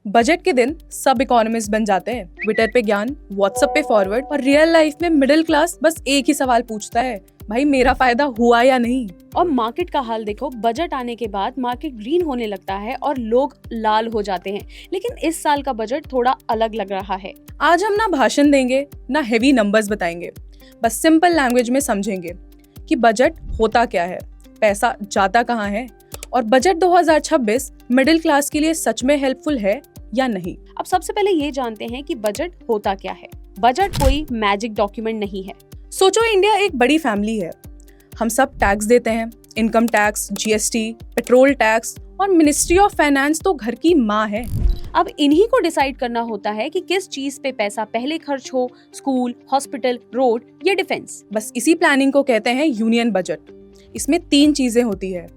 Budget के दिन सब इकोनॉमिस्ट बन जाते हैं, ट्विटर पे ज्ञान, व्हाट्सएप पे फॉरवर्ड, और रियल लाइफ में मिडिल क्लास बस एक ही सवाल पूछता है, भाई मेरा फायदा हुआ या नहीं। और मार्केट का हाल देखो, बजट आने के बाद मार्केट ग्रीन होने लगता है और लोग लाल हो जाते हैं। लेकिन इस साल का बजट थोड़ा अलग लग रहा है। आज हम ना भाषण देंगे ना हेवी नंबर्स बताएंगे, बस सिंपल लैंग्वेज में समझेंगे कि बजट होता क्या है, पैसा जाता कहाँ है, और बजट 2026 मिडिल क्लास के लिए सच में हेल्पफुल है या नहीं। अब सबसे पहले ये जानते हैं कि बजट होता क्या है। बजट कोई मैजिक डॉक्यूमेंट नहीं है। सोचो, इंडिया एक बड़ी फैमिली है, हम सब टैक्स देते हैं, income tax, GST, petrol tax, और मिनिस्ट्री ऑफ फाइनेंस तो घर की माँ है। अब इन्हीं को डिसाइड करना होता है कि किस चीज पे पैसा पहले खर्च हो, स्कूल, हॉस्पिटल, रोड या डिफेंस। बस इसी प्लानिंग को कहते हैं यूनियन बजट। इसमें 3 चीजें होती है,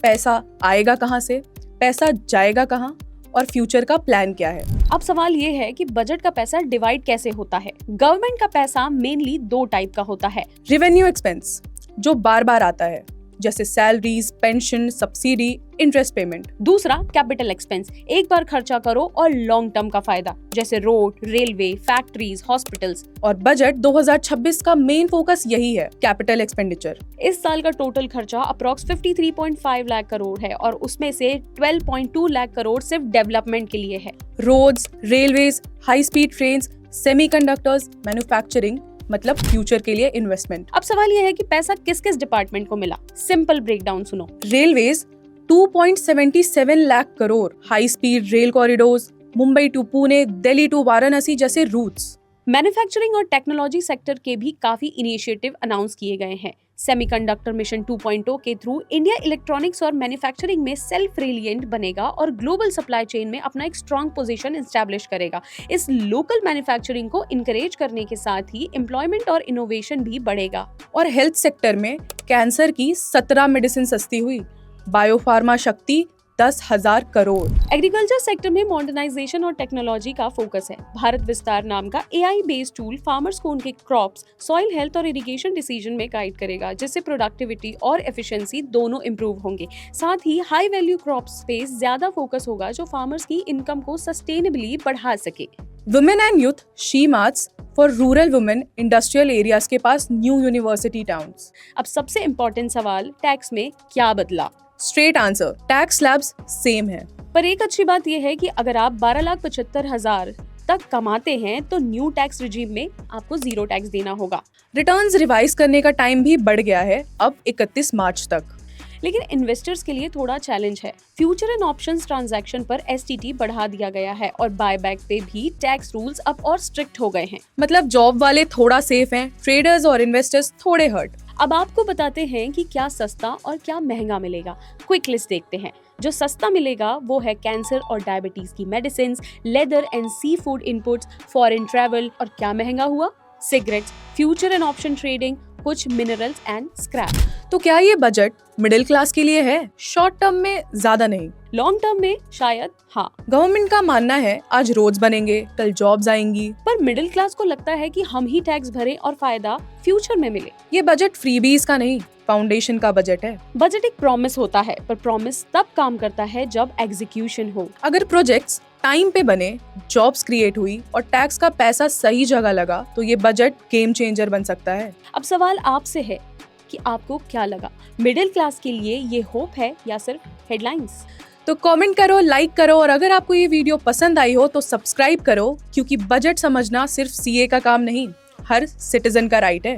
पैसा आएगा कहाँ से, पैसा जाएगा कहाँ, और फ्यूचर का प्लान क्या है। अब सवाल ये है कि बजट का पैसा डिवाइड कैसे होता है। गवर्नमेंट का पैसा मेनली 2 टाइप का होता है। रेवेन्यू एक्सपेंस, जो बार बार आता है, जैसे salaries, pension, subsidy, interest payment. दूसरा कैपिटल एक्सपेंस, एक बार खर्चा करो और लॉन्ग टर्म का फायदा, जैसे रोड, रेलवे, फैक्ट्रीज, हॉस्पिटल्स। और बजट 2026 का मेन फोकस यही है, कैपिटल एक्सपेंडिचर। इस साल का टोटल खर्चा अप्रॉक्स 53.5 लाख करोड़ है और उसमें से 12.2 लाख करोड़ सिर्फ डेवलपमेंट के लिए है। Roads, railways, high speed trains, semiconductors, manufacturing, मतलब फ्यूचर के लिए इन्वेस्टमेंट। अब सवाल यह है कि पैसा किस किस डिपार्टमेंट को मिला। सिंपल ब्रेकडाउन सुनो। Railways 2.77 lakh crore, high speed rail corridors, Mumbai to Pune, Delhi to Varanasi जैसे रूट्स। मैन्युफैक्चरिंग और टेक्नोलॉजी सेक्टर के भी काफी इनिशिएटिव अनाउंस किए गए हैं। सेमीकंडक्टर मिशन 2.0 के थ्रू इंडिया इलेक्ट्रॉनिक्स और मैन्युफैक्चरिंग में सेल्फ रिलिएंट बनेगा और ग्लोबल सप्लाई चेन में अपना एक स्ट्रॉन्ग पोजीशन एस्टैब्लिश करेगा। इस लोकल मैन्युफैक्चरिंग को इनकरेज करने के साथ ही एम्प्लॉयमेंट और इनोवेशन भी बढ़ेगा। और हेल्थ सेक्टर में कैंसर की 17 मेडिसिन सस्ती हुई, बायोफार्मा शक्ति 10,000 करोड़। एग्रीकल्चर सेक्टर में मॉडर्नाइजेशन और टेक्नोलॉजी का फोकस है। भारत विस्तार नाम का AI बेस्ड टूल फार्मर्स को उनके क्रॉप्स, सॉइल हेल्थ और इरिगेशन डिसीजन में गाइड करेगा, जिससे प्रोडक्टिविटी और एफिशिएंसी दोनों इंप्रूव होंगे। साथ ही हाई वैल्यू क्रॉप्स पे ज्यादा फोकस होगा, जो फार्मर्स की इनकम को सस्टेनेबली बढ़ा सके। Women and youth she marts for rural women, industrial areas के पास न्यू यूनिवर्सिटी टाउन्स। अब सबसे इम्पोर्टेंट सवाल, टैक्स में क्या बदला। Straight answer, tax slabs same है। पर एक अच्छी बात यह है कि अगर आप 12,75,000 तक कमाते हैं तो न्यू टैक्स रिजीम में आपको 0 टैक्स देना होगा। रिटर्न्स रिवाइज करने का टाइम भी बढ़ गया है, अब 31 मार्च तक। लेकिन इन्वेस्टर्स के लिए थोड़ा चैलेंज है। फ्यूचर एंड ऑप्शंस ट्रांजैक्शन पर STT बढ़ा दिया गया है और बायबैक पे भी टैक्स रूल्स अब और स्ट्रिक्ट हो गए हैं। मतलब जॉब वाले थोड़ा सेफ हैं, ट्रेडर्स और इन्वेस्टर्स थोड़े हर्ट। अब आपको बताते हैं कि क्या सस्ता और क्या महंगा मिलेगा। क्विक लिस्ट देखते हैं। जो सस्ता मिलेगा वो है कैंसर और डायबिटीज की medicine, leather and sea food inputs, foreign travel. और क्या महंगा हुआ? Cigarettes, future and option trading, कुछ मिनरल्स एंड स्क्रैप। तो क्या ये बजट मिडिल क्लास के लिए है? शॉर्ट टर्म में ज्यादा नहीं, लॉन्ग टर्म में शायद हाँ। गवर्नमेंट का मानना है आज रोड्स बनेंगे, कल जॉब्स आएंगी, पर मिडिल क्लास को लगता है कि हम ही टैक्स भरें और फायदा फ्यूचर में मिले। ये बजट फ्रीबीज का नहीं, फाउंडेशन का बजट है। बजट एक प्रॉमिस होता है, पर प्रॉमिस तब काम करता है जब एग्जीक्यूशन हो। अगर प्रोजेक्ट्स टाइम पे बने, जॉब्स क्रिएट हुई और टैक्स का पैसा सही जगह लगा तो ये बजट गेम चेंजर बन सकता है। अब सवाल आपसे है कि आपको क्या लगा, मिडिल क्लास के लिए ये होप है या सिर्फ हेडलाइंस? तो कमेंट करो, लाइक करो, और अगर आपको ये वीडियो पसंद आई हो तो सब्सक्राइब करो, क्योंकि बजट समझना सिर्फ CA का काम नहीं, हर सिटीजन का राइट है।